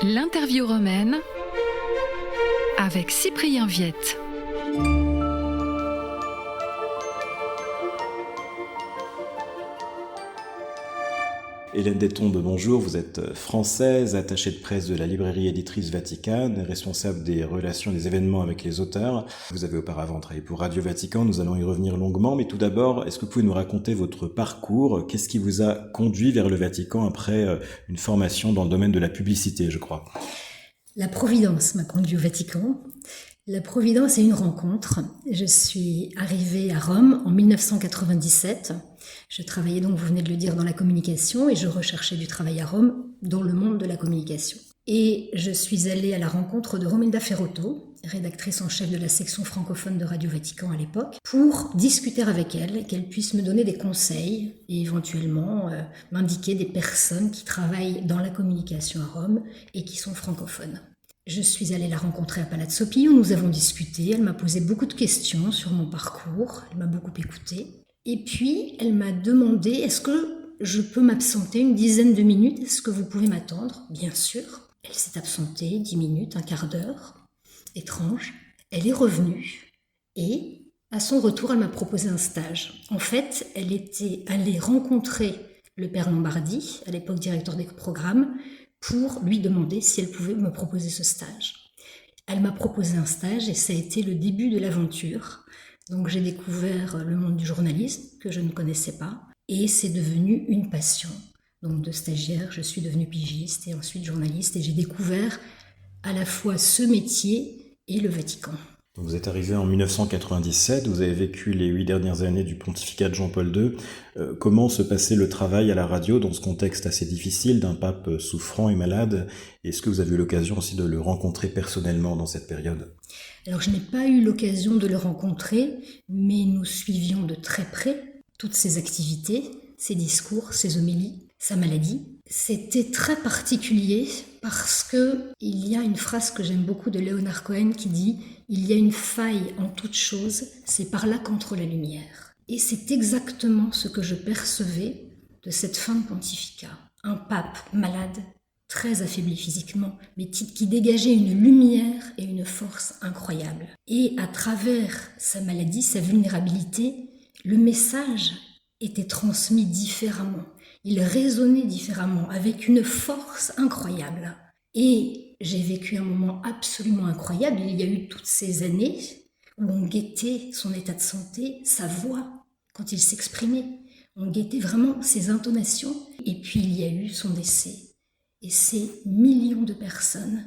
L'interview romaine avec Cyprien Viette. Hélène Detombe, bonjour, vous êtes française, attachée de presse de la librairie éditrice Vatican, responsable des relations et des événements avec les auteurs. Vous avez auparavant travaillé pour Radio Vatican, nous allons y revenir longuement, mais tout d'abord, est-ce que vous pouvez nous raconter votre parcours? Qu'est-ce qui vous a conduit vers le Vatican après une formation dans le domaine de la publicité, je crois? La Providence m'a conduit au Vatican. La Providence est une rencontre. Je suis arrivée à Rome en 1997. Je travaillais donc, vous venez de le dire, dans la communication et je recherchais du travail à Rome dans le monde de la communication. Et je suis allée à la rencontre de Romilda Ferrotto, rédactrice en chef de la section francophone de Radio Vatican à l'époque, pour discuter avec elle et qu'elle puisse me donner des conseils et éventuellement m'indiquer des personnes qui travaillent dans la communication à Rome et qui sont francophones. Je suis allée la rencontrer à Palazzo Pio, nous avons discuté, elle m'a posé beaucoup de questions sur mon parcours, elle m'a beaucoup écoutée. Et puis, elle m'a demandé, est-ce que je peux m'absenter une dizaine de minutes? Est-ce que vous pouvez m'attendre? Bien sûr. Elle s'est absentée 10 minutes, un quart d'heure. Étrange. Elle est revenue et, à son retour, elle m'a proposé un stage. En fait, elle était allée rencontrer le père Lombardi, à l'époque directeur des programmes, pour lui demander si elle pouvait me proposer ce stage. Elle m'a proposé un stage et ça a été le début de l'aventure. Donc j'ai découvert le monde du journalisme que je ne connaissais pas et c'est devenu une passion. Donc de stagiaire, je suis devenue pigiste et ensuite journaliste et j'ai découvert à la fois ce métier et le Vatican. Vous êtes arrivé en 1997, vous avez vécu les 8 dernières années du pontificat de Jean-Paul II. Comment se passait le travail à la radio dans ce contexte assez difficile d'un pape souffrant et malade? Est-ce que vous avez eu l'occasion aussi de le rencontrer personnellement dans cette période? Alors je n'ai pas eu l'occasion de le rencontrer, mais nous suivions de très près toutes ses activités, ses discours, ses homélies, sa maladie. C'était très particulier parce que il y a une phrase que j'aime beaucoup de Leonard Cohen qui dit « Il y a une faille en toute chose, c'est par là qu'entre la lumière ». Et c'est exactement ce que je percevais de cette fin de pontificat. Un pape malade, très affaibli physiquement, mais qui dégageait une lumière et une force incroyables. Et à travers sa maladie, sa vulnérabilité, le message était transmis différemment. Il résonnait différemment, avec une force incroyable. Et j'ai vécu un moment absolument incroyable. Il y a eu toutes ces années où on guettait son état de santé, sa voix, quand il s'exprimait. On guettait vraiment ses intonations. Et puis il y a eu son décès. Et ces millions de personnes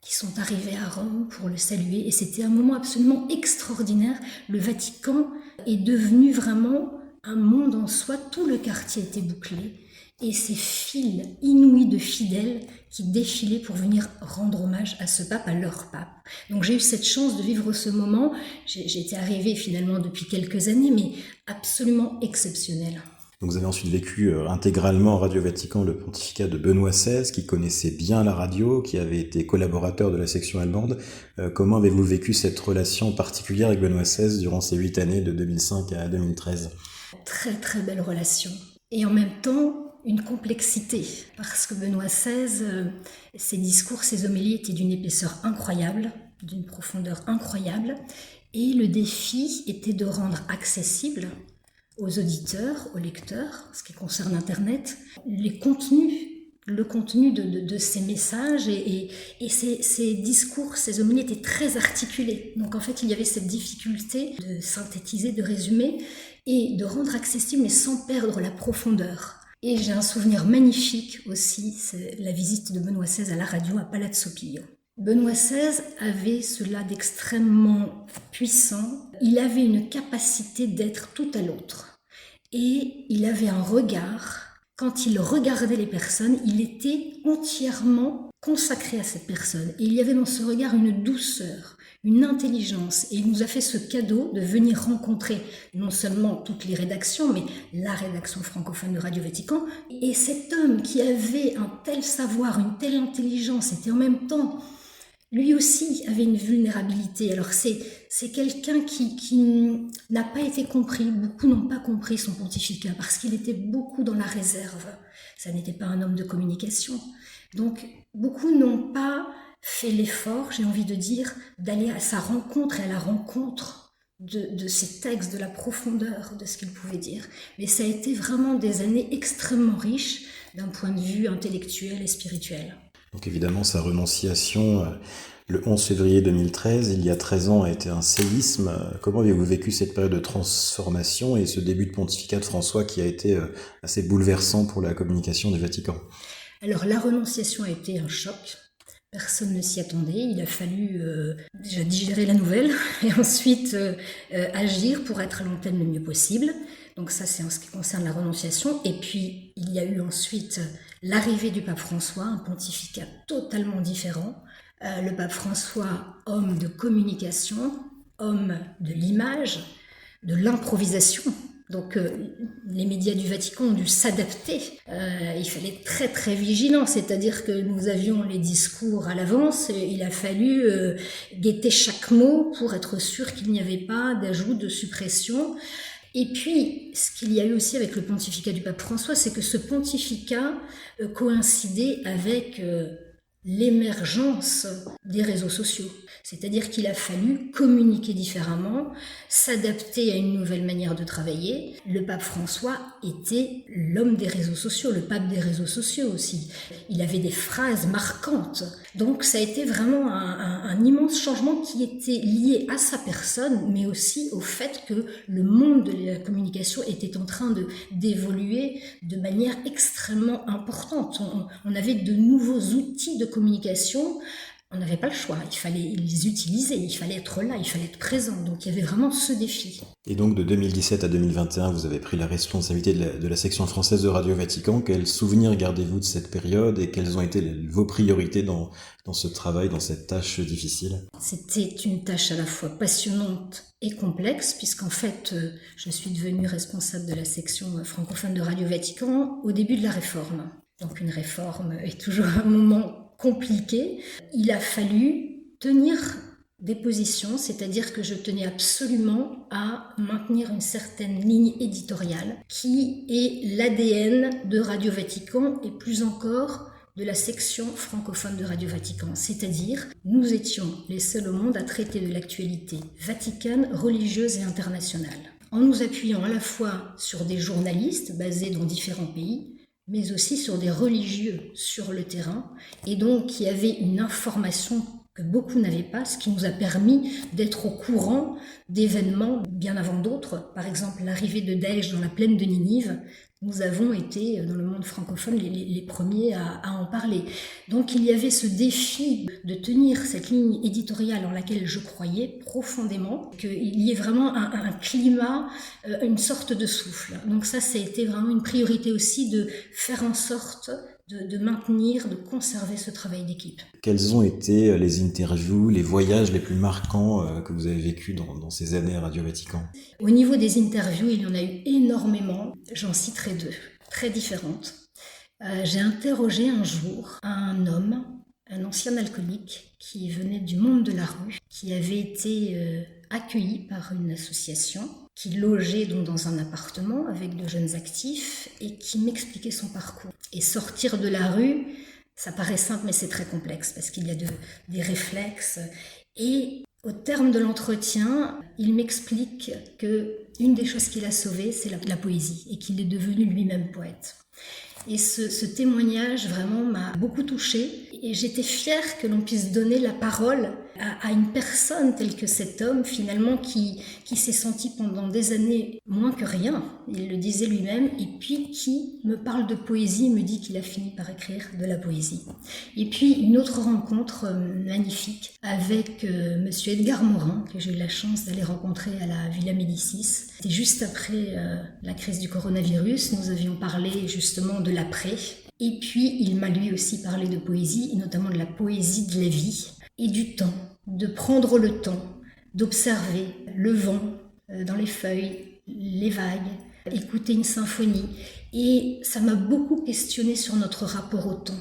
qui sont arrivées à Rome pour le saluer. Et c'était un moment absolument extraordinaire. Le Vatican est devenu vraiment un monde en soi. Tout le quartier était bouclé. Et ces files inouïes de fidèles qui défilaient pour venir rendre hommage à ce pape, à leur pape. Donc j'ai eu cette chance de vivre ce moment. J'étais arrivée finalement depuis quelques années, mais absolument exceptionnel. Donc vous avez ensuite vécu intégralement à Radio Vatican le pontificat de Benoît XVI, qui connaissait bien la radio, qui avait été collaborateur de la section allemande. Comment avez-vous vécu cette relation particulière avec Benoît XVI durant ces 8 années de 2005 à 2013? Très très belle relation. Et en même temps, une complexité, parce que Benoît XVI, ses discours, ses homélies étaient d'une épaisseur incroyable, d'une profondeur incroyable, et le défi était de rendre accessible aux auditeurs, aux lecteurs, ce qui concerne Internet, le contenu de ces messages et ces discours, ces homélies étaient très articulés. Donc en fait, il y avait cette difficulté de synthétiser, de résumer et de rendre accessible mais sans perdre la profondeur. Et j'ai un souvenir magnifique aussi, c'est la visite de Benoît XVI à la radio à Palazzo Pio. Benoît XVI avait cela d'extrêmement puissant. Il avait une capacité d'être tout à l'autre. Et il avait un regard, quand il regardait les personnes, il était entièrement consacré à cette personne. Et il y avait dans ce regard une douceur, une intelligence. Et il nous a fait ce cadeau de venir rencontrer non seulement toutes les rédactions, mais la rédaction francophone de Radio Vatican. Et cet homme qui avait un tel savoir, une telle intelligence, était en même temps lui aussi avait une vulnérabilité. Alors c'est quelqu'un qui n'a pas été compris, beaucoup n'ont pas compris son pontificat, parce qu'il était beaucoup dans la réserve. Ça n'était pas un homme de communication. Donc beaucoup n'ont pas fait l'effort, j'ai envie de dire, d'aller à sa rencontre et à la rencontre de ses textes, de la profondeur de ce qu'il pouvait dire. Mais ça a été vraiment des années extrêmement riches d'un point de vue intellectuel et spirituel. Donc évidemment, sa renonciation, le 11 février 2013, il y a 13 ans, a été un séisme. Comment avez-vous vécu cette période de transformation et ce début de pontificat de François qui a été assez bouleversant pour la communication du Vatican ? Alors la renonciation a été un choc. Personne ne s'y attendait. Il a fallu déjà digérer la nouvelle et ensuite agir pour être à l'antenne le mieux possible. Donc ça, c'est en ce qui concerne la renonciation. Et puis, il y a eu ensuite l'arrivée du pape François, un pontificat totalement différent. Le pape François, homme de communication, homme de l'image, de l'improvisation. Donc les médias du Vatican ont dû s'adapter. Il fallait être très très vigilant, c'est-à-dire que nous avions les discours à l'avance. Il a fallu guetter chaque mot pour être sûr qu'il n'y avait pas d'ajout, de suppression. Et puis, ce qu'il y a eu aussi avec le pontificat du pape François, c'est que ce pontificat coïncidait avec l'émergence des réseaux sociaux. C'est-à-dire qu'il a fallu communiquer différemment, s'adapter à une nouvelle manière de travailler. Le pape François était l'homme des réseaux sociaux, le pape des réseaux sociaux aussi. Il avait des phrases marquantes. Donc ça a été vraiment un immense changement qui était lié à sa personne, mais aussi au fait que le monde de la communication était en train d'évoluer de manière extrêmement importante. On avait de nouveaux outils de communication. On n'avait pas le choix, il fallait les utiliser, il fallait être là, il fallait être présent. Donc il y avait vraiment ce défi. Et donc de 2017 à 2021, vous avez pris la responsabilité de la section française de Radio Vatican. Quels souvenirs gardez-vous de cette période et quelles ont été vos priorités dans ce travail, dans cette tâche difficile ? C'était une tâche à la fois passionnante et complexe, puisqu'en fait, je suis devenue responsable de la section francophone de Radio Vatican au début de la réforme. Donc une réforme est toujours un moment compliqué. Il a fallu tenir des positions, c'est-à-dire que je tenais absolument à maintenir une certaine ligne éditoriale qui est l'ADN de Radio Vatican et plus encore de la section francophone de Radio Vatican. C'est-à-dire, nous étions les seuls au monde à traiter de l'actualité vaticane, religieuse et internationale, en nous appuyant à la fois sur des journalistes basés dans différents pays, mais aussi sur des religieux sur le terrain, et donc qui avaient une information que beaucoup n'avaient pas, ce qui nous a permis d'être au courant d'événements bien avant d'autres. Par exemple, l'arrivée de Daesh dans la plaine de Ninive, nous avons été, dans le monde francophone, les premiers à en parler. Donc il y avait ce défi de tenir cette ligne éditoriale en laquelle je croyais profondément, qu'il y ait vraiment un climat, une sorte de souffle. Donc ça a été vraiment une priorité aussi de faire en sorte de maintenir, de conserver ce travail d'équipe. Quels ont été les interviews, les voyages les plus marquants que vous avez vécus dans ces années à Radio Vatican ? Au niveau des interviews, il y en a eu énormément. J'en citerai deux, très différentes. J'ai interrogé un jour un homme, un ancien alcoolique qui venait du monde de la rue, qui avait été accueilli par une association, qui logeait donc dans un appartement avec de jeunes actifs et qui m'expliquait son parcours. Et sortir de la rue, ça paraît simple mais c'est très complexe parce qu'il y a des réflexes. Et au terme de l'entretien, il m'explique qu'une des choses qu'il a sauvées, c'est la poésie et qu'il est devenu lui-même poète. Et ce témoignage vraiment m'a beaucoup touchée et j'étais fière que l'on puisse donner la parole à une personne telle que cet homme finalement qui s'est senti pendant des années moins que rien, il le disait lui-même, et puis qui me parle de poésie, me dit qu'il a fini par écrire de la poésie. Et puis une autre rencontre magnifique avec monsieur Edgar Morin, que j'ai eu la chance d'aller rencontrer à la Villa Médicis. C'était juste après la crise du coronavirus, nous avions parlé justement de l'après. Et puis, il m'a lui aussi parlé de poésie, et notamment de la poésie de la vie et du temps, de prendre le temps, d'observer le vent dans les feuilles, les vagues, écouter une symphonie. Et ça m'a beaucoup questionné sur notre rapport au temps.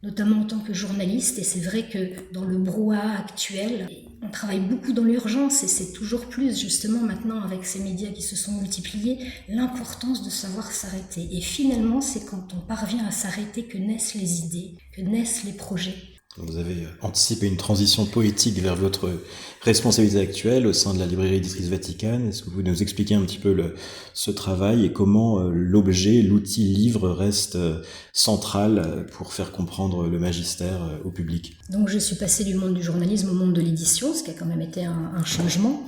notamment en tant que journaliste. Et c'est vrai que dans le brouhaha actuel, on travaille beaucoup dans l'urgence et c'est toujours plus, justement, maintenant avec ces médias qui se sont multipliés, l'importance de savoir s'arrêter. Et finalement, c'est quand on parvient à s'arrêter que naissent les idées, que naissent les projets. Vous avez anticipé une transition poétique vers votre responsabilité actuelle au sein de la librairie éditrice Vaticane. Est-ce que vous pouvez nous expliquer un petit peu ce travail et comment l'objet, l'outil livre reste central pour faire comprendre le magistère au public? Donc je suis passée du monde du journalisme au monde de l'édition, ce qui a quand même été un changement.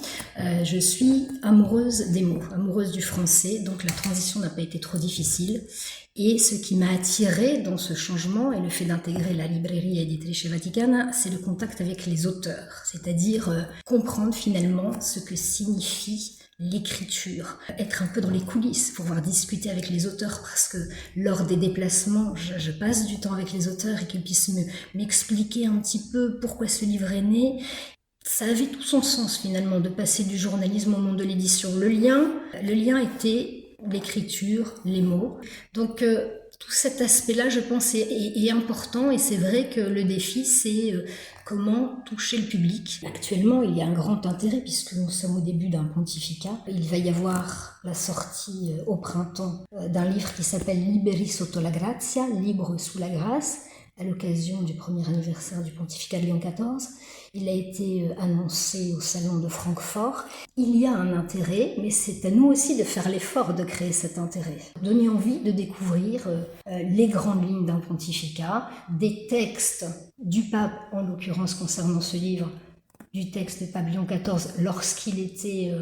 Je suis amoureuse des mots, amoureuse du français, donc la transition n'a pas été trop difficile. Et ce qui m'a attirée dans ce changement et le fait d'intégrer la librairie Editrice Vaticana, c'est le contact avec les auteurs, c'est-à-dire comprendre finalement ce que signifie l'écriture, être un peu dans les coulisses, pouvoir discuter avec les auteurs parce que lors des déplacements, je passe du temps avec les auteurs et qu'ils puissent m'expliquer un petit peu pourquoi ce livre est né. Ça avait tout son sens finalement de passer du journalisme au monde de l'édition. Le lien était l'écriture, les mots. Donc tout cet aspect-là, je pense, est important et c'est vrai que le défi, c'est comment toucher le public. Actuellement, il y a un grand intérêt puisque nous sommes au début d'un pontificat. Il va y avoir la sortie au printemps d'un livre qui s'appelle Liberi sotto la grazia, libre sous la grâce, à l'occasion du premier anniversaire du pontificat de Léon XIV. Il a été annoncé au salon de Francfort. Il y a un intérêt, mais c'est à nous aussi de faire l'effort de créer cet intérêt. Donner envie de découvrir les grandes lignes d'un pontificat, des textes du pape, en l'occurrence concernant ce livre, du texte de pape Léon XIV lorsqu'il était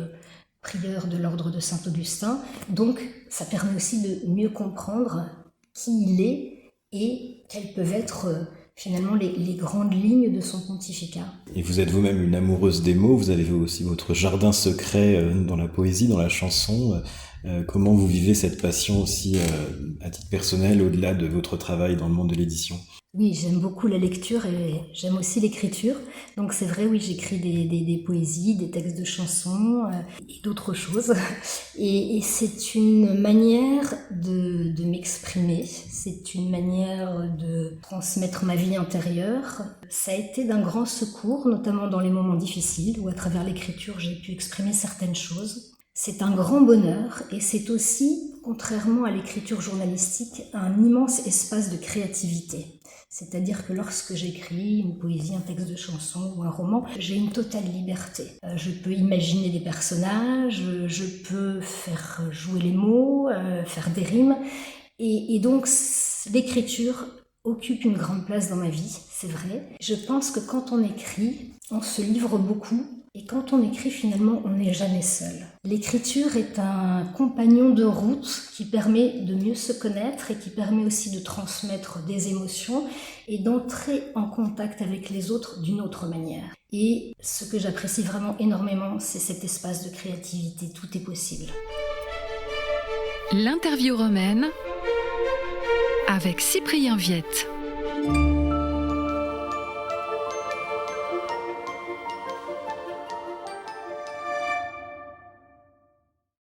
prieur de l'ordre de Saint-Augustin. Donc ça permet aussi de mieux comprendre qui il est et quelles peuvent être finalement les grandes lignes de son pontificat. Et vous êtes vous-même une amoureuse des mots, vous avez aussi votre jardin secret dans la poésie, dans la chanson. Comment vous vivez cette passion aussi à titre personnel, au-delà de votre travail dans le monde de l'édition? Oui, j'aime beaucoup la lecture et j'aime aussi l'écriture. Donc c'est vrai, oui, j'écris des poésies, des textes de chansons et d'autres choses. Et c'est une manière de m'exprimer, c'est une manière de transmettre ma vie intérieure. Ça a été d'un grand secours, notamment dans les moments difficiles où à travers l'écriture j'ai pu exprimer certaines choses. C'est un grand bonheur et c'est aussi, contrairement à l'écriture journalistique, un immense espace de créativité. C'est-à-dire que lorsque j'écris une poésie, un texte de chanson ou un roman, j'ai une totale liberté. Je peux imaginer des personnages, je peux faire jouer les mots, faire des rimes. Et donc l'écriture occupe une grande place dans ma vie, c'est vrai. Je pense que quand on écrit, on se livre beaucoup. Et quand on écrit, finalement, on n'est jamais seul. L'écriture est un compagnon de route qui permet de mieux se connaître et qui permet aussi de transmettre des émotions et d'entrer en contact avec les autres d'une autre manière. Et ce que j'apprécie vraiment énormément, c'est cet espace de créativité. Tout est possible. L'interview romaine avec Cyprien Viette.